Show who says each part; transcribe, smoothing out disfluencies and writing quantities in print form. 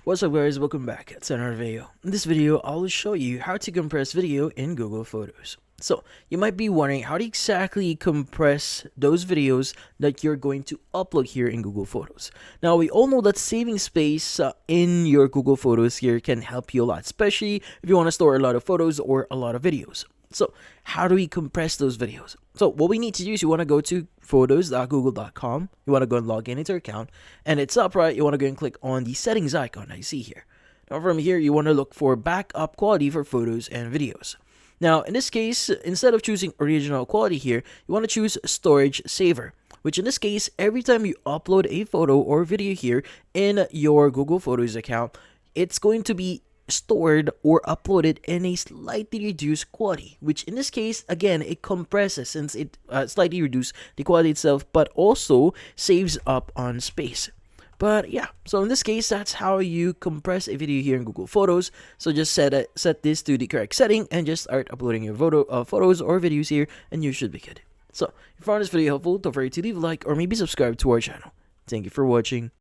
Speaker 1: What's up guys, welcome back to another video. In this video, I will show you how to compress video in Google Photos. So, you might be wondering how to exactly compress those videos that you're going to upload here in Google Photos. Now, we all know that saving space in your Google Photos here can help you a lot, especially if you want to store a lot of photos or a lot of videos. So, how do we compress those videos? So, what we need to do is you want to go to photos.google.com. You want to go and log in into your account. And it's up right. You want to go and click on the settings icon that you see here. Now, from here, you want to look for backup quality for photos and videos. Now, in this case, instead of choosing original quality here, you want to choose storage saver, which in this case, every time you upload a photo or video here in your Google Photos account, it's going to be stored or uploaded in a slightly reduced quality, which in this case, again, it compresses since it slightly reduces the quality itself, but also saves up on space. But yeah, so in this case, that's how you compress a video here in Google Photos. So just set this to the correct setting and just start uploading your photos or videos here, and you should be good. So if you found this video helpful, don't forget to leave a like or maybe subscribe to our channel. Thank you for watching.